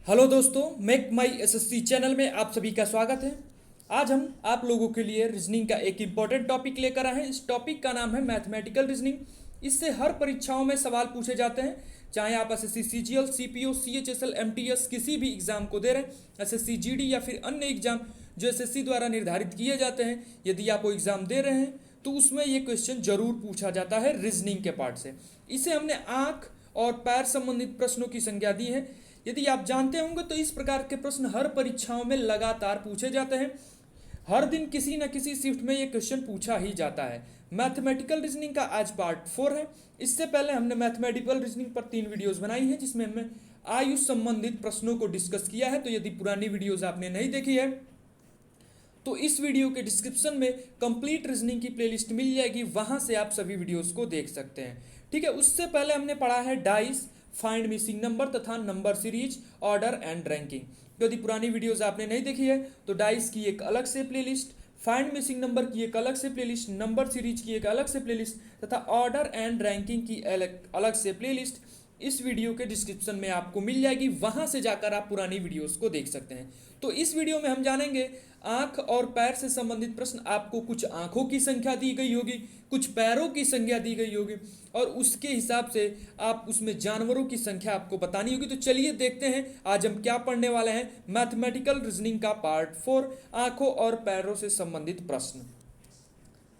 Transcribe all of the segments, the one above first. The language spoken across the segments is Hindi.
हेलो दोस्तों, मेक माई एसएससी चैनल में आप सभी का स्वागत है। आज हम आप लोगों के लिए रीजनिंग का एक इम्पॉर्टेंट टॉपिक लेकर आए हैं। इस टॉपिक का नाम है मैथमेटिकल रीजनिंग। इससे हर परीक्षाओं में सवाल पूछे जाते हैं, चाहे आप SSC CGL, CPO, CHSL, MTS किसी भी एग्जाम को दे रहे हैं, एसएससी जीडी या फिर अन्य एग्जाम जो एसएससी द्वारा निर्धारित किए जाते हैं। यदि आप वो एग्जाम दे रहे हैं तो उसमें ये क्वेश्चन जरूर पूछा जाता है रीजनिंग के पार्ट से। इसे हमने आँख और पैर संबंधित प्रश्नों की संज्ञा दी है। यदि आप जानते होंगे तो इस प्रकार के प्रश्न हर परीक्षाओं में लगातार पूछे जाते हैं। हर दिन किसी न किसी शिफ्ट में ये क्वेश्चन पूछा ही जाता है। मैथमेटिकल रीजनिंग का आज पार्ट 4 है। इससे पहले हमने मैथमेटिकल रीजनिंग पर 3 वीडियोस बनाई हैं, जिसमें हमने आयुष संबंधित प्रश्नों को डिस्कस किया है। तो यदि पुरानी वीडियोस आपने नहीं देखी है तो इस वीडियो के डिस्क्रिप्शन में कंप्लीट रीजनिंग की प्लेलिस्ट मिल जाएगी, वहां से आप सभी वीडियोस को देख सकते हैं। ठीक है, उससे पहले हमने पढ़ा है डाइस, फाइंड मिसिंग नंबर तथा number series, order and ranking. यदि पुरानी वीडियोस आपने नहीं देखी है तो डाइस की एक अलग से प्लेलिस्ट, फाइंड मिसिंग नंबर की एक अलग से प्लेलिस्ट, नंबर सीरीज की एक अलग से प्लेलिस्ट तथा ऑर्डर एंड रैंकिंग की अलग से प्लेलिस्ट इस वीडियो के डिस्क्रिप्शन में आपको मिल जाएगी, वहां से जाकर आप पुरानी वीडियोस को देख सकते हैं। तो इस वीडियो में हम जानेंगे आंख और पैर से संबंधित प्रश्न। आपको कुछ आंखों की संख्या दी गई होगी, कुछ पैरों की संख्या दी गई होगी और उसके हिसाब से आप उसमें जानवरों की संख्या आपको बतानी होगी। तो चलिए देखते हैं आज हम क्या पढ़ने वाले हैं। मैथमेटिकल रीजनिंग का पार्ट 4, आंखों और पैरों से संबंधित प्रश्न।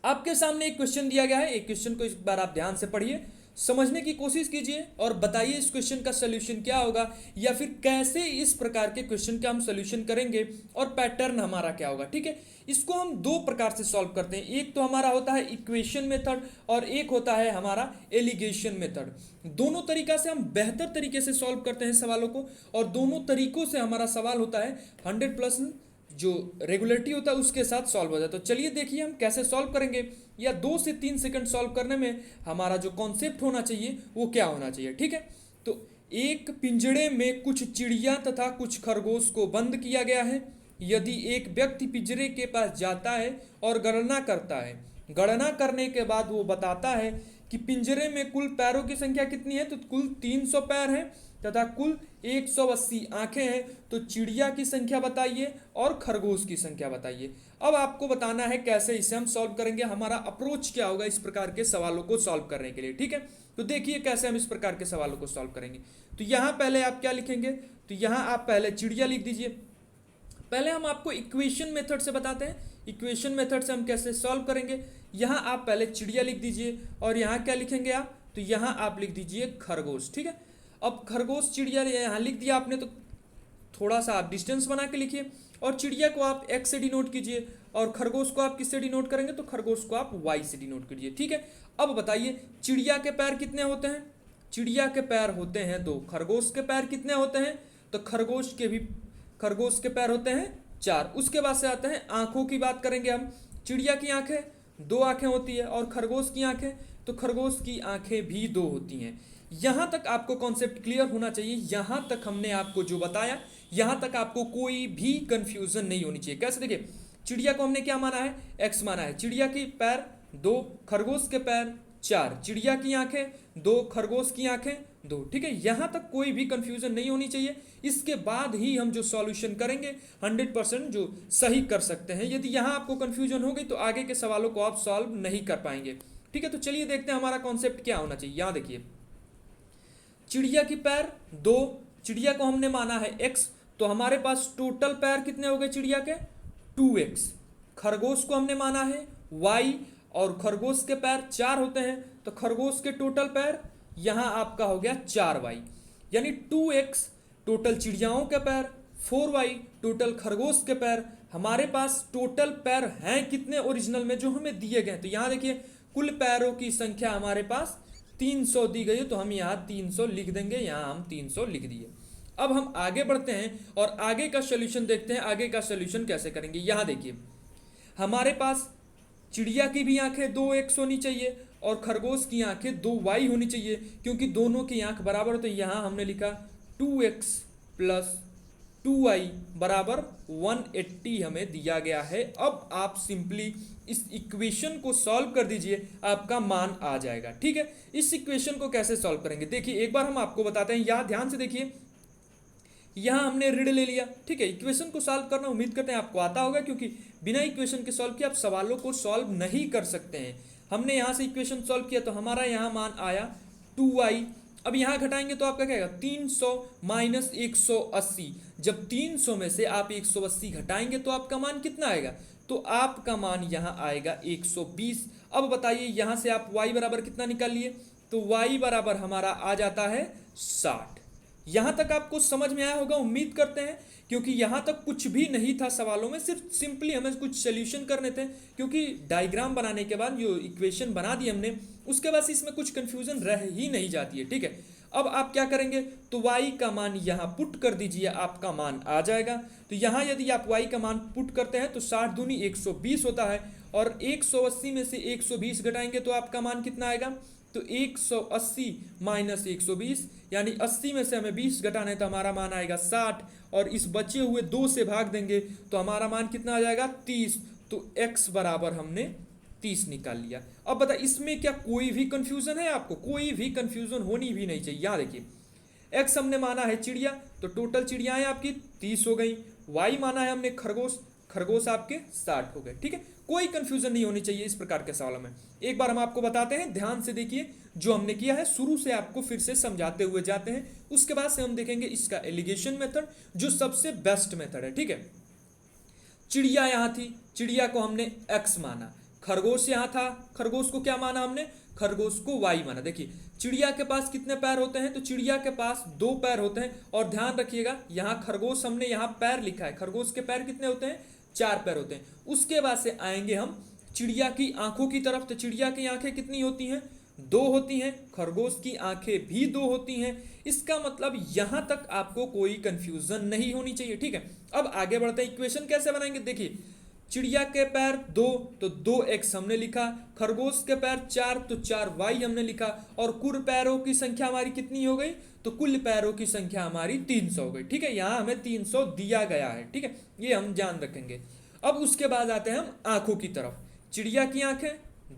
आपके सामने एक क्वेश्चन दिया गया है। एक क्वेश्चन को इस बार आप ध्यान से पढ़िए, समझने की कोशिश कीजिए और बताइए इस क्वेश्चन का सलूशन क्या होगा या फिर कैसे इस प्रकार के क्वेश्चन का हम सलूशन करेंगे और पैटर्न हमारा क्या होगा। ठीक है, इसको हम दो प्रकार से सॉल्व करते हैं। एक तो हमारा होता है इक्वेशन मेथड और एक होता है हमारा एलिगेशन मेथड। दोनों तरीका से हम बेहतर तरीके से सॉल्व करते हैं सवालों को और दोनों तरीकों से हमारा सवाल होता है 100+ जो रेगुलरिटी होता है उसके साथ सॉल्व हो जाए। तो चलिए देखिए हम कैसे सॉल्व करेंगे, या 2 से 3 सेकंड सॉल्व करने में हमारा जो कॉन्सेप्ट होना चाहिए वो क्या होना चाहिए। ठीक है, तो एक पिंजड़े में कुछ चिड़िया तथा कुछ खरगोश को बंद किया गया है। यदि एक व्यक्ति पिंजरे के पास जाता है और गणना करता है, गणना करने के बाद वो बताता है कि पिंजरे में कुल पैरों की संख्या कितनी है, तो कुल 300 पैर हैं तथा कुल 180 आंखें हैं। तो चिड़िया की संख्या बताइए और खरगोश की संख्या बताइए। अब आपको बताना है कैसे इसे हम सॉल्व करेंगे, हमारा अप्रोच क्या होगा इस प्रकार के सवालों को सॉल्व करने के लिए। ठीक है, तो देखिए कैसे हम इस प्रकार के सवालों को सॉल्व करेंगे। तो यहाँ पहले आप क्या लिखेंगे, तो यहाँ आप पहले चिड़िया लिख दीजिए। पहले हम आपको इक्वेशन मेथड से बताते हैं, इक्वेशन मेथड से हम कैसे सॉल्व करेंगे। यहाँ आप पहले चिड़िया लिख दीजिए और यहाँ क्या लिखेंगे आप, तो यहाँ आप लिख दीजिए खरगोश। ठीक है, अब खरगोश चिड़िया यहाँ लिख दिया आपने, तो थोड़ा सा आप डिस्टेंस बना के लिखिए और चिड़िया को आप एक्स से डिनोट कीजिए और खरगोश को आप किससे डिनोट करेंगे, तो खरगोश को आप वाई से डिनोट कीजिए। ठीक है, अब बताइए चिड़िया के पैर कितने होते हैं, चिड़िया के पैर होते हैं 2। खरगोश के पैर कितने होते हैं, तो खरगोश के पैर होते हैं 4। उसके बाद से आते हैं आंखों की बात करेंगे हम। चिड़िया की आंखें 2 आंखें होती है और खरगोश की आंखें, तो खरगोश की आंखें भी 2 होती हैं। यहाँ तक आपको कॉन्सेप्ट क्लियर होना चाहिए। यहाँ तक हमने आपको जो बताया, यहाँ तक आपको कोई भी कंफ्यूजन नहीं होनी चाहिए। कैसे, देखिए चिड़िया को हमने क्या माना है, एक्स माना है। चिड़िया की पैर 2, खरगोश के पैर 4, चिड़िया की आंखें 2, खरगोश की आंखें 2। ठीक है, यहाँ तक कोई भी कंफ्यूजन नहीं होनी चाहिए। इसके बाद ही हम जो सॉल्यूशन करेंगे 100% जो सही कर सकते हैं। यदि यहाँ आपको कंफ्यूजन हो गई तो आगे के सवालों को आप सॉल्व नहीं कर पाएंगे। ठीक है, तो चलिए देखते हैं हमारा कॉन्सेप्ट क्या होना चाहिए। यहाँ देखिए चिड़िया की पैर 2, चिड़िया को हमने माना है x, तो हमारे पास टोटल पैर कितने हो गए चिड़िया के, 2x। खरगोश को हमने माना है y और खरगोश के पैर 4 होते हैं, तो खरगोश के टोटल पैर यहाँ आपका हो गया 4y, यानी 2x टोटल चिड़ियाओं के पैर, 4y टोटल खरगोश के पैर। हमारे पास टोटल पैर हैं कितने ओरिजिनल में जो हमें दिए गए। तो यहाँ देखिए कुल पैरों की संख्या हमारे पास 300 दी गई है, तो हम यहाँ 300 लिख देंगे, यहाँ हम 300 लिख दिए। अब हम आगे बढ़ते हैं और आगे का सॉल्यूशन देखते हैं। आगे का सॉल्यूशन कैसे करेंगे, यहाँ देखिए हमारे पास चिड़िया की भी आंखें 2x होनी चाहिए और खरगोश की आंखें 2y होनी चाहिए, क्योंकि दोनों की आंख बराबर। तो यहाँ हमने लिखा 2x + 2y बराबर 180 हमें दिया गया है। अब आप सिंपली इस इक्वेशन को सॉल्व कर दीजिए, आपका मान आ जाएगा। ठीक है, इस इक्वेशन को कैसे सॉल्व करेंगे देखिए एक बार हम आपको बताते हैं। यहाँ ध्यान से देखिए यहाँ हमने ऋण ले लिया, ठीक है। इक्वेशन को सॉल्व करना उम्मीद करते हैं आपको आता होगा, क्योंकि बिना इक्वेशन के सॉल्व किए आप सवालों को सॉल्व नहीं कर सकते हैं। हमने यहाँ से इक्वेशन सॉल्व किया तो हमारा यहाँ मान आया 2y। अब यहाँ घटाएंगे तो आपका क्या आएगा 300 माइनस 180। जब 300 में से आप 180 घटाएंगे तो आपका मान कितना आएगा, तो आपका मान यहाँ आएगा 120। अब बताइए यहाँ से आप y बराबर कितना निकाल लिए, तो y बराबर हमारा आ जाता है 60। यहाँ तक आपको समझ में आया होगा उम्मीद करते हैं, क्योंकि यहाँ तक कुछ भी नहीं था सवालों में, सिर्फ सिंपली हमें कुछ सोल्यूशन करने थे। क्योंकि डायग्राम बनाने के बाद जो इक्वेशन बना दी हमने, उसके बाद इसमें कुछ कंफ्यूजन रह ही नहीं जाती है, ठीक है। अब आप क्या करेंगे, तो y का मान यहाँ पुट कर दीजिए, आपका मान आ जाएगा। तो यहाँ यदि आप y का मान पुट करते हैं तो 60 दूनी 120 होता है, और 180 में से 120 घटाएंगे तो आपका मान कितना आएगा, तो 180 माइनस 120, यानी 80 में से हमें 20 घटाना है तो हमारा मान आएगा 60, और इस बचे हुए 2 से भाग देंगे तो हमारा मान कितना आ जाएगा 30। तो x बराबर हमने 30 निकाल लिया। अब बता इसमें क्या कोई भी कंफ्यूजन है आपको, कोई भी कंफ्यूजन होनी भी नहीं चाहिए। यहाँ देखिए x हमने माना है चिड़िया, तो टोटल चिड़ियाएं आपकी 30 हो गई। y माना है हमने खरगोश, खरगोश आपके 60 हो गए, ठीक है। कोई कंफ्यूजन नहीं होनी चाहिए इस प्रकार के सवालों में। एक बार हम आपको बताते हैं, ध्यान से देखिए जो हमने किया है, शुरू से आपको फिर से समझाते हुए जाते हैं, उसके बाद से हम देखेंगे इसका एलिगेशन मेथड, जो सबसे बेस्ट मेथड है, ठीक है। चिड़िया यहाँ थी, चिड़िया को हमने x माना, खरगोश यहाँ था, खरगोश को क्या माना हमने, खरगोश को y माना। देखिए चिड़िया के पास कितने पैर होते हैं, तो चिड़िया के पास 2 पैर होते हैं, और ध्यान रखिएगा यहाँ खरगोश हमने यहाँ पैर लिखा है, खरगोश के पैर कितने होते हैं, 4 पैर होते हैं। उसके बाद से आएंगे हम चिड़िया की आंखों की तरफ, तो चिड़िया की आंखें कितनी होती हैं, 2 होती हैं, खरगोश की आंखें भी 2 होती हैं। इसका मतलब यहां तक आपको कोई कंफ्यूजन नहीं होनी चाहिए, ठीक है। अब आगे बढ़ते हैं, इक्वेशन कैसे बनाएंगे, देखिए चिड़िया के पैर 2 तो 2x हमने लिखा, खरगोश के पैर 4 तो 4y हमने लिखा, और कुल पैरों की संख्या हमारी कितनी हो गई, तो कुल पैरों की संख्या हमारी 300 हो गई, ठीक है। यहाँ हमें 300 दिया गया है, ठीक है, ये हम ध्यान रखेंगे। अब उसके बाद आते हैं हम आंखों की तरफ। चिड़िया की आंखें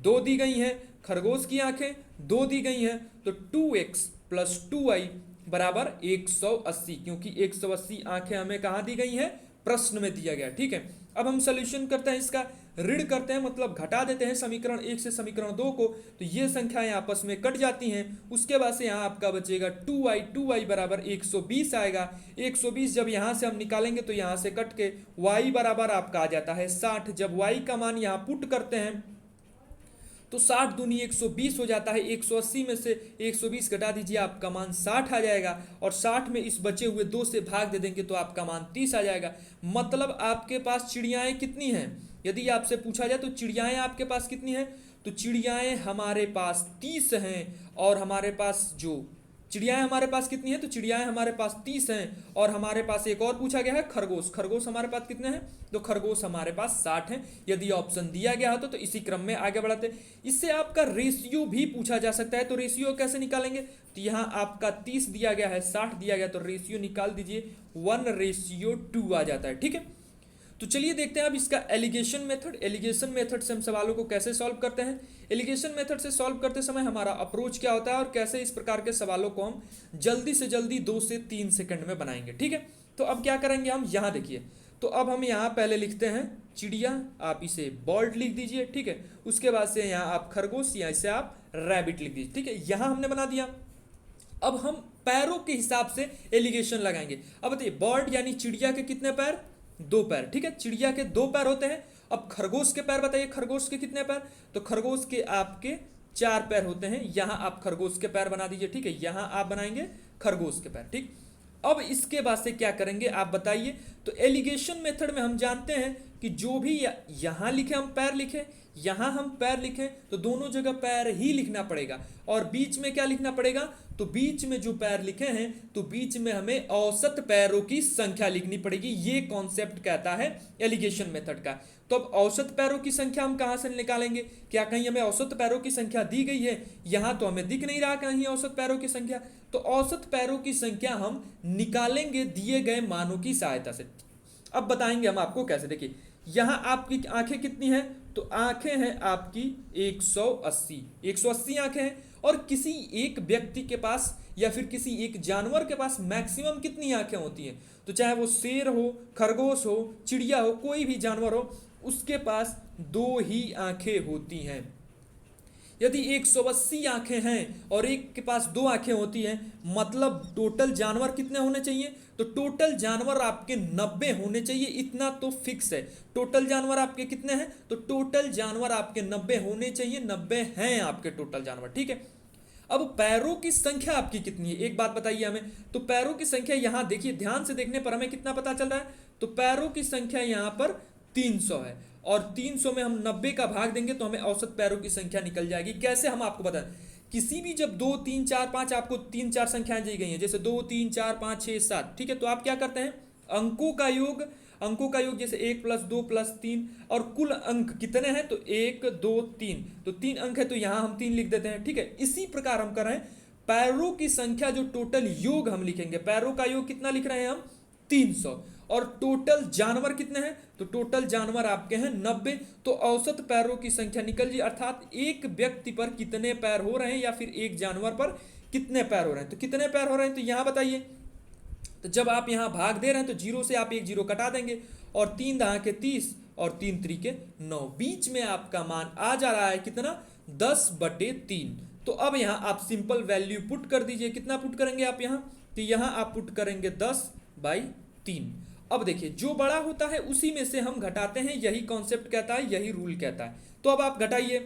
2 दी गई हैं, खरगोश की आंखें 2 दी गई हैं, तो 2x प्लस 2y बराबर 180, क्योंकि 180 आंखें हमें कहाँ दी गई हैं, प्रश्न में दिया गया, ठीक है। अब हम सोल्यूशन करते हैं, इसका ऋण करते हैं, मतलब घटा देते हैं समीकरण 1 से समीकरण 2 को, तो ये संख्याएं आपस में कट जाती हैं। उसके बाद से यहाँ आपका बचेगा 2y बराबर 120 आएगा। 120 जब यहाँ से हम निकालेंगे तो यहाँ से कट के y बराबर आपका आ जाता है 60। जब y का मान यहाँ पुट करते हैं तो 60 दूनी 120 हो जाता है, 180 में से 120 घटा दीजिए, आपका मान 60 आ जाएगा, और 60 में इस बचे हुए 2 से भाग दे देंगे तो आपका मान 30 आ जाएगा। मतलब आपके पास चिड़ियाएं कितनी हैं, यदि आपसे पूछा जाए तो चिड़ियाएं आपके पास कितनी हैं, तो चिड़ियाएं हमारे पास 30 हैं, और हमारे पास जो चिड़ियाएं हमारे पास कितनी हैं, तो चिड़ियाएं हमारे पास 30 हैं, और हमारे पास एक और पूछा गया है खरगोश, खरगोश हमारे पास कितने हैं, तो खरगोश हमारे पास 60 हैं। यदि ऑप्शन दिया गया हो तो इसी क्रम में आगे बढ़ाते हैं। इससे आपका रेशियो भी पूछा जा सकता है, तो रेशियो कैसे निकालेंगे, तो यहाँ आपका 30 दिया गया है, 60 दिया गया, तो रेशियो निकाल दीजिए, 1:2 आ जाता है, ठीक है। तो चलिए देखते हैं अब इसका एलिगेशन मेथड। एलिगेशन मेथड से हम सवालों को कैसे सॉल्व करते हैं, एलिगेशन मेथड से सॉल्व करते समय हमारा अप्रोच क्या होता है, और कैसे इस प्रकार के सवालों को हम जल्दी से जल्दी 2 से 3 सेकंड में बनाएंगे, ठीक है। तो अब क्या करेंगे हम, यहाँ देखिए, तो अब हम यहाँ पहले लिखते हैं चिड़िया, आप इसे बर्ड लिख दीजिए, ठीक है। उसके बाद से यहाँ आप खरगोश, या इसे आप रैबिट लिख दीजिए, ठीक है। यहाँ हमने बना दिया। अब हम पैरों के हिसाब से एलिगेशन लगाएंगे। अब बताइए बर्ड यानी चिड़िया के कितने पैर, 2 पैर, ठीक है, चिड़िया के 2 पैर होते हैं। अब खरगोश के पैर बताइए, खरगोश के कितने पैर, तो खरगोश के आपके 4 पैर होते हैं। यहाँ आप खरगोश के पैर बना दीजिए, ठीक है, यहाँ आप बनाएंगे खरगोश के पैर, ठीक। अब इसके बाद से क्या करेंगे आप बताइए, तो एलिगेशन मेथड में हम जानते हैं कि जो भी यहाँ लिखे हम पैर लिखे, यहाँ हम पैर लिखें, तो दोनों जगह पैर ही लिखना पड़ेगा, और बीच में क्या लिखना पड़ेगा, तो बीच में जो पैर लिखे हैं तो बीच में हमें औसत पैरों की संख्या लिखनी पड़ेगी। ये कॉन्सेप्ट कहता है एलिगेशन मेथड का। तो अब औसत पैरों की संख्या हम कहाँ से निकालेंगे, क्या कहीं हमें औसत पैरों की संख्या दी गई है, यहाँ तो हमें दिख नहीं रहा कहीं औसत पैरों की संख्या, तो औसत पैरों की संख्या हम निकालेंगे दिए गए मानों की सहायता से। अब बताएंगे हम आपको कैसे। देखिए यहाँ आपकी आंखें कितनी हैं, तो आंखें हैं आपकी 180 आंखें हैं, और किसी एक व्यक्ति के पास या फिर किसी एक जानवर के पास मैक्सिमम कितनी आंखें होती हैं, तो चाहे वो शेर हो, खरगोश हो, चिड़िया हो, कोई भी जानवर हो, उसके पास दो ही आंखें होती हैं। यदि 180 आंखें हैं और एक के पास दो आंखें होती हैं, मतलब टोटल जानवर कितने होने चाहिए, तो टोटल जानवर आपके 90 होने चाहिए, इतना तो फिक्स है। टोटल जानवर आपके कितने हैं, तो टोटल जानवर आपके 90 होने चाहिए, 90 हैं आपके टोटल जानवर, ठीक है। अब पैरों की संख्या आपकी कितनी है, एक बात बताइए हमें। तो पैरों की संख्या यहां देखिए, ध्यान से देखने पर हमें कितना पता चल रहा है, तो पैरों की संख्या यहां पर 300 है, और 300 में हम 90 का भाग देंगे तो हमें औसत पैरों की संख्या निकल जाएगी। कैसे, हम आपको बताएं, किसी भी जब 2 3 4 5 आपको 3 4 संख्याएं दी गई हैं, जैसे 2 3 4 5 6 7, ठीक है, तो आप क्या करते हैं, अंकों का योग जैसे 1 + 2 + 3, और कुल अंक कितने हैं, तो 1 2 3, तो 3 अंक है तो यहां हम 3 लिख देते हैं, ठीक है। इसी प्रकार हम कर रहे हैं पैरों की संख्या, जो टोटल योग हम लिखेंगे, पैरों का योग कितना लिख रहे हैं हम, 300, और टोटल जानवर कितने हैं, तो टोटल जानवर आपके हैं 90, तो औसत पैरों की संख्या निकल जी, अर्थात एक व्यक्ति पर कितने पैर हो रहे हैं या फिर एक जानवर पर कितने पैर हो रहे हैं, तो कितने पैर हो रहे हैं, तो यहां बताइए। तो जब आप यहां भाग दे रहे हैं तो जीरो से आप एक जीरो कटा देंगे, और 3 दहा के 30 और 3 त्रिके 9, बीच में आपका मान आ जा रहा है कितना, 10/3। तो अब यहां आप सिंपल वैल्यू पुट कर दीजिए, कितना पुट करेंगे आप यहां, तो यहां आप पुट करेंगे 10/3। अब देखिए, जो बड़ा होता है उसी में से हम घटाते हैं, यही कॉन्सेप्ट कहता है, यही रूल कहता है। तो अब आप घटाइए,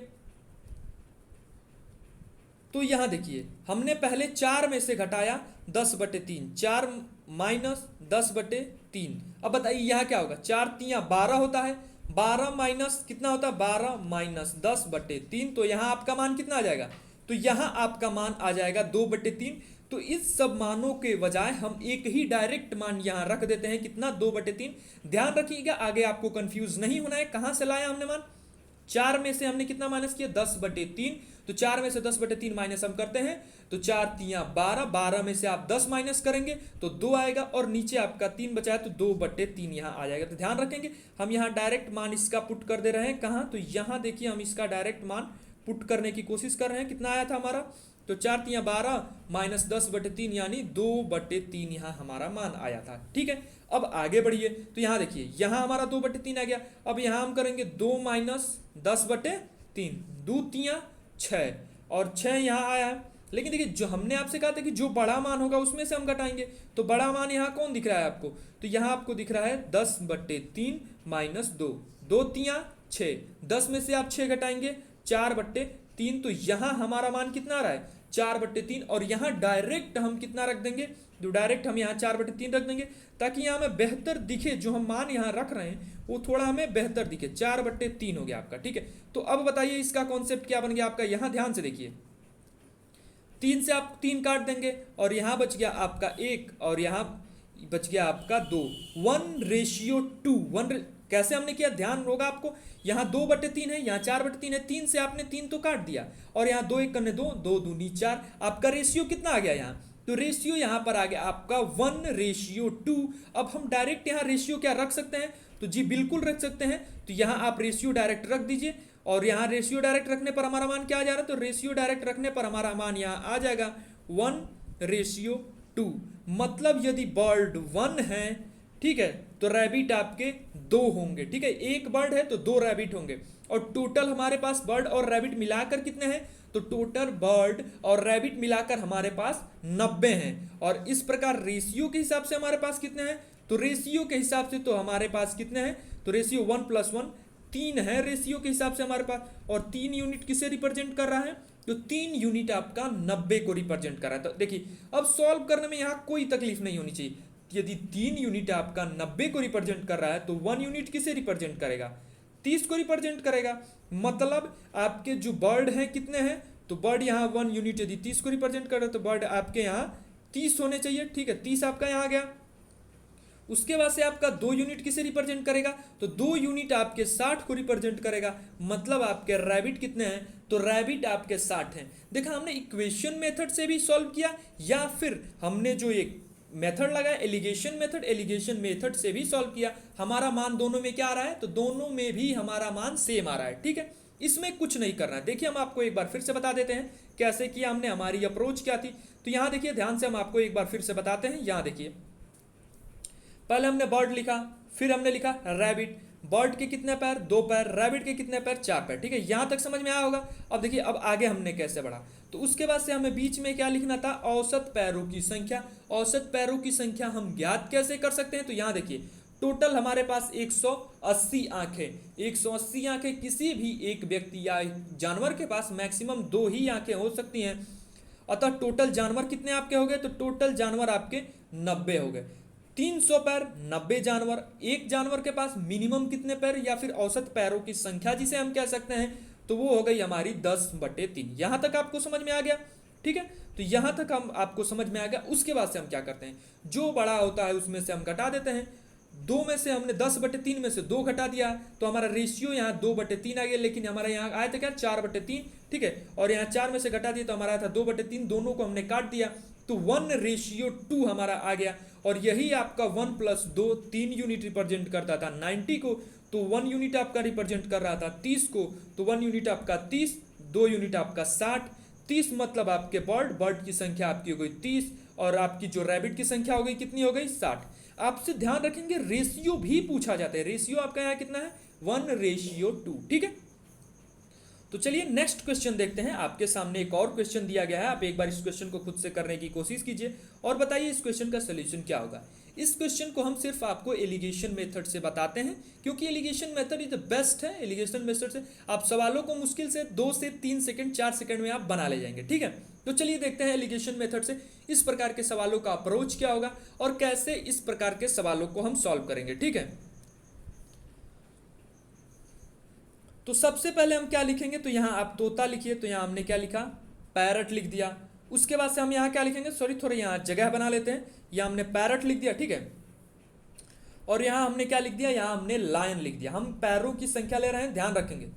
तो यहां देखिए हमने पहले 4 में से घटाया 10/3, 4 - 10/3। अब बताइए यहां क्या होगा, 4 तियां 12 होता है, 12 माइनस कितना होता है, 12 - 10/3, तो यहां आपका मान कितना आ जाएगा, तो यहां आपका मान आ जाएगा 2/3। तो इस सब मानों के बजाय हम एक ही डायरेक्ट मान यहां रख देते हैं, कितना, 2/3। ध्यान रखिएगा, आगे आपको कंफ्यूज नहीं होना है, कहां से लाया हमने मान, 4 में से हमने कितना माइनस किया, 10/3, तो 4 में से 10/3 माइनस हम करते हैं, तो 4 तियां 12, 12 में से आप 10 माइनस करेंगे तो 2 आएगा, और नीचे आपका 3 बचा है तो 2/3 यहां आ जाएगा। तो ध्यान रखेंगे, हम यहां डायरेक्ट मान इसका पुट कर दे रहे हैं, कहां, तो यहां देखिए हम इसका डायरेक्ट मान पुट करने की कोशिश कर रहे हैं, कितना आया था हमारा, तो 4 तियां 12 माइनस 10/3 यानी 2/3 यहां हमारा मान आया था, ठीक है। अब आगे बढ़िए, तो यहां देखिए, यहां हमारा 2/3 आ गया, अब यहां हम करेंगे 2 - 10/3, 2 तियां 6, और 6 यहां आया है। लेकिन देखिए, जो हमने आपसे कहा था कि जो बड़ा मान होगा उसमें से हम घटाएंगे, तो बड़ा मान यहाँ कौन दिख रहा है आपको, तो यहाँ आपको दिख रहा है 10/3 - 2, 2 तियां 6, 10 में से आप 6 घटाएंगे 4/3, तो यहाँ हमारा मान कितना आ रहा है, 4/3, और यहाँ डायरेक्ट हम कितना रख देंगे, तो डायरेक्ट हम यहाँ 4/3 रख देंगे, ताकि यहाँ हमें बेहतर दिखे, जो हम मान यहाँ रख रहे हैं वो थोड़ा हमें बेहतर दिखे। 4/3 हो गया आपका, ठीक है। तो अब बताइए इसका कॉन्सेप्ट क्या बन गया आपका, यहाँ ध्यान से देखिए, 3 से आप 3 काट देंगे, और यहाँ बच गया आपका 1, और यहाँ बच गया आपका 2, 1:2। कैसे हमने किया, ध्यान होगा आपको, यहाँ 2/3 है, यहाँ 4/3 है, 3 से आपने 3 तो काट दिया, और यहाँ 2 1 करने 2, 2 दूनी 4, आपका रेशियो कितना आ गया यहाँ, तो रेशियो यहाँ पर आ गया आपका 1:2। अब हम डायरेक्ट यहाँ रेशियो क्या रख सकते हैं, तो जी बिल्कुल रख सकते हैं, तो यहाँ आप रेशियो डायरेक्ट रख दीजिए, और यहाँ रेशियो डायरेक्ट रखने पर हमारा मान क्या आ जा रहा है, तो रेशियो डायरेक्ट रखने पर हमारा मान यहाँ आ जाएगा 1:2। मतलब यदि बर्ड 1 है, ठीक है, तो रैबिट आपके 2 होंगे, ठीक है, एक बर्ड है तो 2 रैबिट होंगे, और टोटल हमारे पास बर्ड और रैबिट मिलाकर कितने हैं, तो टोटल बर्ड और रैबिट मिलाकर हमारे पास 90 हैं। और इस प्रकार रेशियो के हिसाब से हमारे पास कितने हैं, तो रेशियो के हिसाब से तो हमारे पास कितने हैं, तो रेशियो 1 + 1 3 है रेशियो के हिसाब से हमारे पास, और 3 यूनिट किसे रिप्रेजेंट कर रहा है, तो 3 यूनिट आपका 90 को रिप्रेजेंट कर रहा है। तो देखिए, अब सॉल्व करने में यहाँ कोई तकलीफ नहीं होनी चाहिए, यदि 3 यूनिट आपका 90 को रिप्रेजेंट कर रहा है, तो 1 यूनिट किसे रिप्रेजेंट करेगा, 30 को रिप्रेजेंट करेगा। मतलब आपके जो बर्ड हैं कितने हैं, तो बर्ड यहाँ 1 यूनिट यदि 30 को रिप्रेजेंट कर रहा है, तो बर्ड आपके यहाँ 30 होने चाहिए, ठीक है, 30 आपका यहाँ आ गया। उसके बाद से आपका 2 यूनिट किसे रिप्रेजेंट करेगा, तो 2 यूनिट आपके 60 को रिप्रेजेंट करेगा। मतलब आपके रैबिट कितने हैं, तो रैबिट आपके 60 हैं। देखा, हमने इक्वेशन मेथड से भी सॉल्व किया, या फिर हमने जो एक मेथड लगाया एलिगेशन मेथड से भी सॉल्व किया, हमारा मान दोनों में क्या आ रहा है, तो दोनों में भी हमारा मान सेम आ रहा है, ठीक है। इसमें कुछ नहीं करना है। देखिए हम आपको एक बार फिर से बता देते हैं कैसे किया हमने, हमारी अप्रोच क्या थी। तो यहाँ देखिए ध्यान से हम आपको एक बार फिर से बताते हैं। यहाँ देखिए पहले हमने बर्ड लिखा, फिर हमने लिखा रैबिट। बर्ड के कितने पैर? 2 पैर। रैबिट के कितने पैर? 4 पैर। ठीक है, यहाँ तक समझ में आया होगा। अब देखिए अब आगे हमने कैसे बढ़ा। तो उसके बाद से हमें बीच में क्या लिखना था? औसत पैरों की संख्या। औसत पैरों की संख्या हम ज्ञात कैसे कर सकते हैं? तो यहाँ देखिए टोटल हमारे पास 180 आंखें। 180 आंखें किसी भी एक व्यक्ति या जानवर के पास मैक्सिमम 2 ही आंखें हो सकती हैं। अतः टोटल जानवर कितने आपके हो गए? तो टोटल जानवर आपके 90 हो गए। 300 पैर, 90 जानवर। एक जानवर के पास मिनिमम कितने पैर या फिर औसत पैरों की संख्या जिसे हम कह सकते हैं, तो वो हो गई हमारी 10/3। यहां तक आपको समझ में आ गया? ठीक है, तो यहां तक हम आपको समझ में आ गया। उसके बाद से हम क्या करते हैं, जो बड़ा होता है उसमें से हम घटा देते हैं। 2 में से हमने 10/3 में से 2 घटा दिया, तो हमारा रेशियो यहाँ 2/3 आ गया। लेकिन हमारा यहाँ आया था क्या? 4/3। ठीक है, और यहाँ 4 में से घटा दिया तो हमारा आया था 2/3। दोनों को हमने काट दिया तो 1:2 हमारा आ गया। और यही आपका 1 + 2 3 यूनिट रिप्रेजेंट करता था 90 को, तो 1 यूनिट आपका रिप्रेजेंट कर रहा था 30 को, तो 1 यूनिट आपका 30, 2 यूनिट आपका 60। 30 मतलब आपके बर्ड की संख्या आपकी हो गई 30, और आपकी जो रैबिट की संख्या हो गई कितनी हो गई? 60। आपसे ध्यान रखेंगे रेशियो भी पूछा जाता है। रेशियो आपका यहाँ कितना है? 1:2। ठीक है, तो चलिए नेक्स्ट क्वेश्चन देखते हैं। आपके सामने एक और क्वेश्चन दिया गया है, आप एक बार इस क्वेश्चन को खुद से करने की कोशिश कीजिए और बताइए इस क्वेश्चन का सोल्यूशन क्या होगा। इस क्वेश्चन को हम सिर्फ आपको एलिगेशन मेथड से बताते हैं, क्योंकि alligation method is the best है। एलिगेशन मेथड से आप सवालों को मुश्किल से 2 से 3 सेकंड 4 सेकंड में आप बना ले जाएंगे। ठीक है, तो चलिए देखते हैं एलिगेशन मेथड से इस प्रकार के सवालों का अप्रोच क्या होगा और कैसे इस प्रकार के सवालों को हम सॉल्व करेंगे। ठीक है, तो सबसे पहले हम क्या लिखेंगे, तो यहाँ आप तोता लिखिए। तो यहाँ हमने क्या लिखा? पैरट लिख दिया। उसके बाद से हम यहाँ क्या लिखेंगे? सॉरी, थोड़ा यहाँ जगह बना लेते हैं। यहाँ हमने पैरट लिख दिया। ठीक है, और यहाँ हमने क्या लिख दिया? यहाँ हमने लायन लिख दिया। हम पैरों की संख्या ले रहे हैं, ध्यान रखेंगे।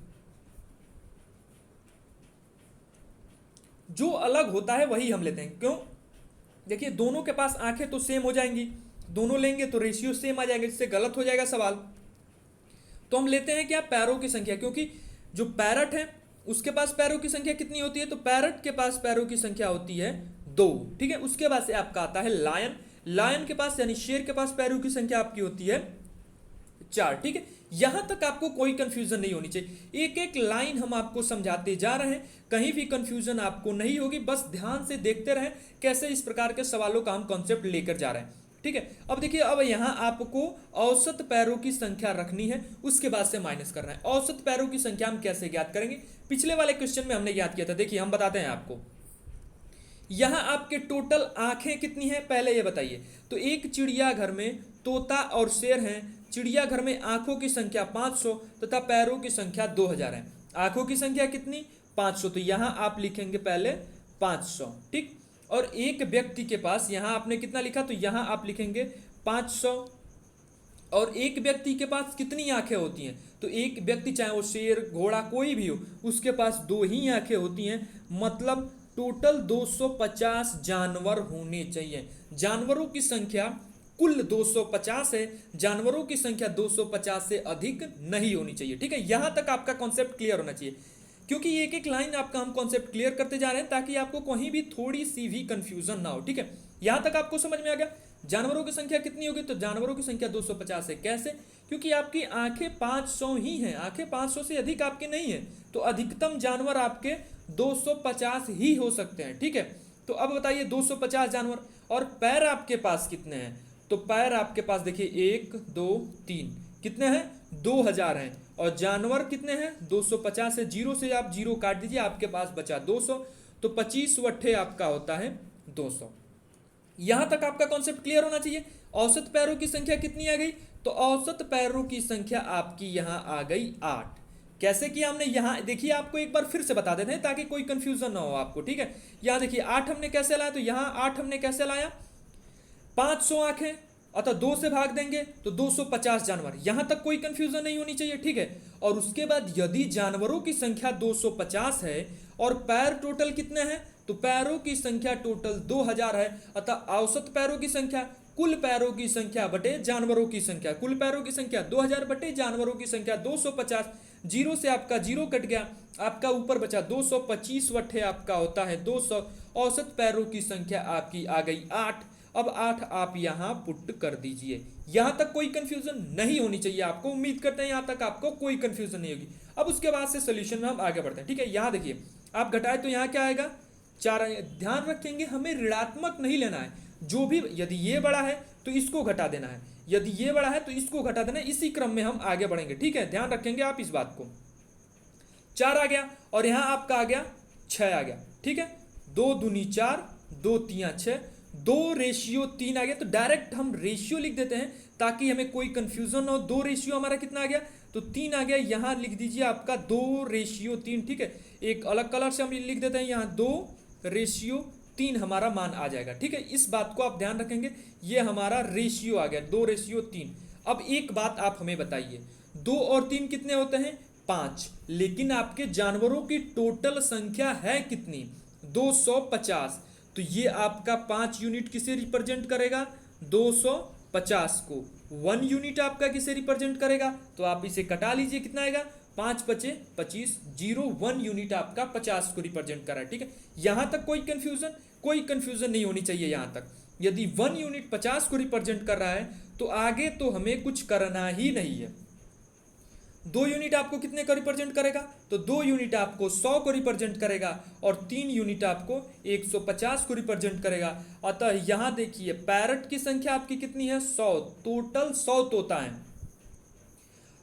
जो अलग होता है वही हम लेते हैं। क्यों? देखिए दोनों के पास आंखें तो सेम हो जाएंगी, दोनों लेंगे तो रेशियो सेम आ जाएगा, जिससे गलत हो जाएगा सवाल। तो हम लेते हैं क्या? पैरों की संख्या, क्योंकि जो पैरट है उसके पास पैरों की संख्या कितनी होती है? तो पैरट के पास पैरों की संख्या होती है 2। ठीक है, उसके बाद से आपका आता है लायन। लायन के पास यानी शेर के पास पैरों की संख्या आपकी होती है 4। ठीक है, यहां तक आपको कोई कंफ्यूजन नहीं होनी चाहिए। एक एक लाइन हम आपको समझाते जा रहे हैं, कहीं भी कंफ्यूजन आपको नहीं होगी। बस ध्यान से देखते रहें कैसे इस प्रकार के सवालों का हम कॉन्सेप्ट लेकर जा रहे हैं। ठीक है, अब देखिए अब यहाँ आपको औसत पैरों की संख्या रखनी है, उसके बाद से माइनस करना है। औसत पैरों की संख्या हम कैसे ज्ञात करेंगे? पिछले वाले क्वेश्चन में हमने ज्ञात किया था। देखिए हम बताते हैं आपको। यहाँ आपके टोटल आंखें कितनी है पहले ये बताइए। तो एक चिड़ियाघर में तोता और शेर हैं। चिड़ियाघर में आंखों की संख्या 500 तथा पैरों की संख्या 2000 है। आंखों की संख्या कितनी? 500। तो यहाँ आप लिखेंगे पहले 500। ठीक, और एक व्यक्ति के पास यहाँ आपने कितना लिखा? तो यहाँ आप लिखेंगे 500। और एक व्यक्ति के पास कितनी आंखें होती हैं? तो एक व्यक्ति चाहे वो शेर घोड़ा कोई भी हो, उसके पास 2 ही आंखें होती हैं। मतलब टोटल 250 जानवर होने चाहिए। जानवरों की संख्या कुल 250 है, जानवरों की संख्या 250 से अधिक नहीं होनी चाहिए। ठीक है, यहां तक आपका कॉन्सेप्ट क्लियर होना चाहिए, क्योंकि एक एक लाइन आपका हम कॉन्सेप्ट क्लियर करते जा रहे हैं ताकि आपको कहीं भी थोड़ी सी भी कंफ्यूजन ना हो। ठीक है, यहां तक आपको समझ में आ गया। जानवरों की संख्या कितनी होगी? तो जानवरों की संख्या 250 है। कैसे? क्योंकि आपकी आंखें 500 ही हैं, आंखें 500 से अधिक आपके नहीं है, तो अधिकतम जानवर आपके 250 ही हो सकते हैं। ठीक है, तो अब बताइए 250 जानवर, और पैर आपके पास कितने हैं? तो पैर आपके पास देखिए 1 2 3 कितने हैं? 2000 हैं। और जानवर कितने हैं? 250 है। 0 से आप 0 काट दीजिए, आपके पास बचा 200। तो 25 वट्ठे आपका होता है 200। यहां तक आपका कॉन्सेप्ट क्लियर होना चाहिए। औसत पैरों की संख्या कितनी आ गई? तो औसत पैरों की संख्या आपकी यहां आ गई 8। कैसे किया हमने? यहां देखिए आपको एक बार फिर से बता देते हैं ताकि कोई कंफ्यूजन ना हो आपको। ठीक है, यहां देखिए 8 हमने कैसे लाया? तो यहां 8 हमने कैसे लाया? 500 आंखें, अतः 2 से भाग देंगे तो 250 जानवर। यहां तक कोई कंफ्यूजन नहीं होनी चाहिए। ठीक है, और उसके बाद यदि जानवरों की संख्या 250 है और पैर टोटल कितने हैं? तो पैरों की संख्या टोटल 2000 है। अतः औसत पैरों की संख्या कुल पैरों की संख्या बटे जानवरों की संख्या, कुल पैरों की संख्या 2000 बटे जानवरों की संख्या 250। जीरो से आपका जीरो कट गया, आपका ऊपर बचा 225 वट्ठे आपका होता है 200। औसत पैरों की संख्या आपकी आ गई 8। अब 8 आप यहाँ पुट कर दीजिए। यहाँ तक कोई कंफ्यूजन नहीं होनी चाहिए आपको, उम्मीद करते हैं यहाँ तक आपको कोई कंफ्यूजन नहीं होगी। अब उसके बाद से सोल्यूशन में हम आगे बढ़ते हैं। ठीक है, यहाँ देखिए आप घटाए तो यहाँ क्या आएगा 4। ध्यान रखेंगे हमें ऋणात्मक नहीं लेना है, जो भी यदि ये बड़ा है तो इसको घटा देना है, यदि ये बड़ा है तो इसको घटा देना है, इसी क्रम में हम आगे बढ़ेंगे। ठीक है, ध्यान रखेंगे आप इस बात को। 4 आ गया और यहाँ आपका आ गया 6 आ गया। ठीक है, 2 दूनी 4, 2 तियां 6, 2:3 आ गया। तो डायरेक्ट हम रेशियो लिख देते हैं ताकि हमें कोई कंफ्यूजन हो। 2 रेशियो हमारा कितना आ गया तो 3 आ गया। यहाँ लिख दीजिए आपका 2:3। ठीक है, एक अलग कलर से हम लिख देते हैं, यहाँ 2:3 हमारा मान आ जाएगा। ठीक है, इस बात को आप ध्यान रखेंगे, ये हमारा रेशियो आ गया 2:3। अब एक बात आप हमें बताइए, 2 और 3 कितने होते हैं 5, लेकिन आपके जानवरों की टोटल संख्या है कितनी 250। तो ये आपका 5 यूनिट किसे रिप्रेजेंट करेगा 250 को। 1 यूनिट आपका किसे रिप्रेजेंट करेगा, तो आप इसे कटा लीजिए, कितना आएगा 5 बचे 25, 0 1 यूनिट आपका 50 को रिप्रेजेंट कर रहा है। ठीक है, यहां तक कोई कंफ्यूजन नहीं होनी चाहिए। यहां तक यदि 1 यूनिट 50 को रिप्रेजेंट कर रहा है तो आगे तो हमें कुछ करना ही नहीं है। 2 यूनिट आपको कितने को रिप्रेजेंट करेगा, तो 2 यूनिट आपको 100 को रिप्रेजेंट करेगा और 3 यूनिट आपको 150 को रिप्रेजेंट करेगा। अतः यहां देखिए पैरट की संख्या आपकी कितनी है 100, टोटल 100 तोता है।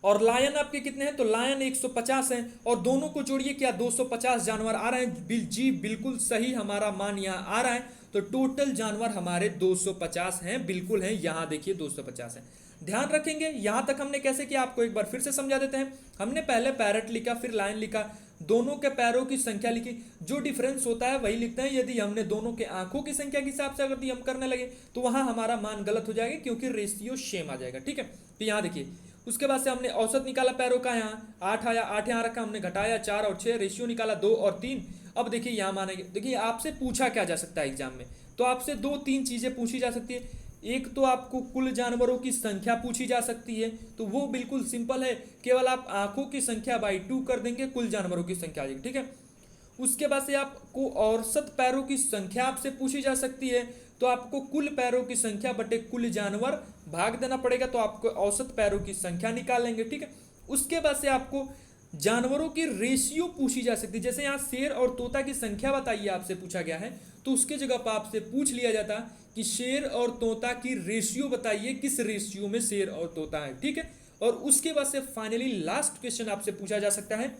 और लायन आपके कितने हैं, तो लायन 150 हैं और दोनों को जोड़िए, क्या 250 जानवर आ रहे हैं। जी बिल्कुल सही, हमारा मान यहाँ आ रहा है। तो टोटल जानवर हमारे 250 हैं, बिल्कुल हैं, यहाँ देखिए 250 हैं। ध्यान रखेंगे यहां तक हमने कैसे किया, आपको एक बार फिर से समझा देते हैं। हमने पहले पैरट लिखा, फिर लायन लिखा, दोनों के पैरों की संख्या लिखी, जो डिफरेंस होता है वही लिखते हैं। यदि हमने दोनों के आंखों की संख्या के हिसाब से अगर हम करने लगे तो वहां हमारा मान गलत हो जाएगा, क्योंकि रेशियो सेम आ जाएगा। ठीक है, तो यहाँ देखिए उसके बाद से हमने औसत निकाला पैरों का, यहाँ 8 आया, 8 यहाँ रखा, हमने घटाया 4 और 6, रेशियो निकाला 2 और 3। अब देखिए यहाँ मानेंगे, देखिए आपसे पूछा क्या जा सकता है एग्जाम में, तो आपसे 2-3 चीजें पूछी जा सकती है। एक तो आपको कुल जानवरों की संख्या पूछी जा सकती है, तो वो बिल्कुल सिंपल है, केवल आप आंखों की संख्या बाई 2 कर देंगे, कुल जानवरों की संख्या आ जाएगी। ठीक है, उसके बाद से आपको औसत पैरों की संख्या आपसे पूछी जा सकती है, तो आपको कुल पैरों की संख्या बटे कुल जानवर भाग देना पड़ेगा, तो आपको औसत पैरों की संख्या निकालेंगे। ठीक है, उसके बाद से आपको जानवरों की रेशियो पूछी जा सकती है। जैसे यहाँ शेर और तोता की संख्या बताइए आपसे पूछा गया है, तो उसके जगह पर आपसे पूछ लिया जाता कि शेर और तोता की रेशियो बताइए, किस रेशियो में शेर और तोता है। ठीक है, और उसके बाद से फाइनली लास्ट क्वेश्चन आपसे पूछा जा सकता है,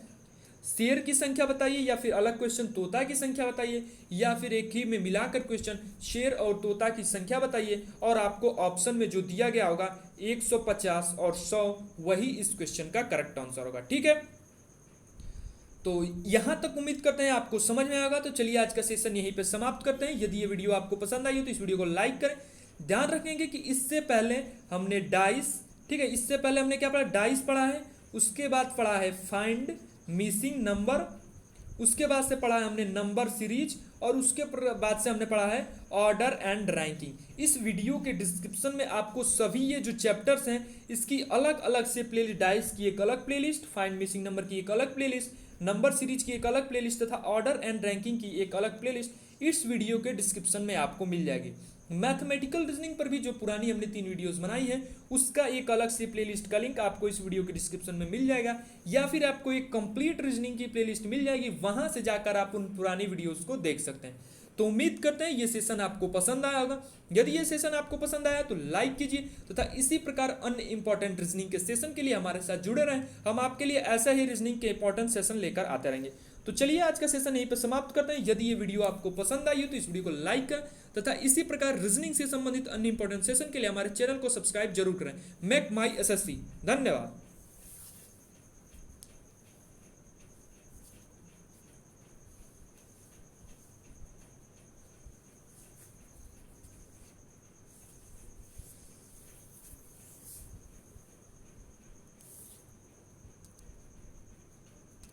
शेर की संख्या बताइए, या फिर अलग क्वेश्चन तोता की संख्या बताइए, या फिर एक ही में मिलाकर क्वेश्चन शेर और तोता की संख्या बताइए, और आपको ऑप्शन में जो दिया गया होगा 150 और 100 वही इस क्वेश्चन का करेक्ट आंसर होगा। ठीक है, तो यहां तक उम्मीद करते हैं आपको समझ में आएगा। तो चलिए आज का सेशन यहीं पे समाप्त करते हैं। यदि ये वीडियो आपको पसंद आई हो तो इस वीडियो को लाइक करें। ध्यान रखेंगे कि इससे पहले हमने डाइस, ठीक है, इससे पहले हमने क्या पढ़ा, डाइस पढ़ा है, उसके बाद पढ़ा है फाइंड मिसिंग नंबर, उसके बाद से पढ़ा है हमने नंबर सीरीज, और उसके बाद से हमने पढ़ा है ऑर्डर एंड रैंकिंग। इस वीडियो के डिस्क्रिप्शन में आपको सभी ये जो चैप्टर्स हैं इसकी अलग अलग से प्लेलिस्ट, डाइस की एक अलग प्लेलिस्ट, फाइंड मिसिंग नंबर की एक अलग प्लेलिस्ट, नंबर सीरीज की एक अलग प्लेलिस्ट तथा ऑर्डर एंड रैंकिंग की एक अलग प्लेलिस्ट इस वीडियो के डिस्क्रिप्शन में आपको मिल जाएगी। मैथमेटिकल रीजनिंग पर भी जो पुरानी हमने 3 वीडियोस बनाई है उसका एक अलग से प्लेलिस्ट का लिंक आपको इस वीडियो के डिस्क्रिप्शन में मिल जाएगा, या फिर आपको एक कंप्लीट रीजनिंग की प्लेलिस्ट मिल जाएगी, वहां से जाकर आप उन पुरानी वीडियोस को देख सकते हैं। तो उम्मीद करते हैं ये सेशन आपको पसंद आया होगा। यदि ये सेशन आपको पसंद आया तो लाइक कीजिए तथा इसी प्रकार अन्य इंपॉर्टेंट रीजनिंग के सेशन के लिए हमारे साथ जुड़े रहें। हम आपके लिए ऐसा ही रीजनिंग के इंपॉर्टेंट सेशन लेकर आते रहेंगे। तो चलिए आज का सेशन यहीं पर समाप्त करते हैं। यदि ये वीडियो आपको पसंद आई हो तो इस वीडियो को लाइक करें तथा इसी प्रकार रीजनिंग से संबंधित अन्य इंपॉर्टेंट सेशन के लिए हमारे चैनल को सब्सक्राइब जरूर करें। मेक माई एसएससी। धन्यवाद।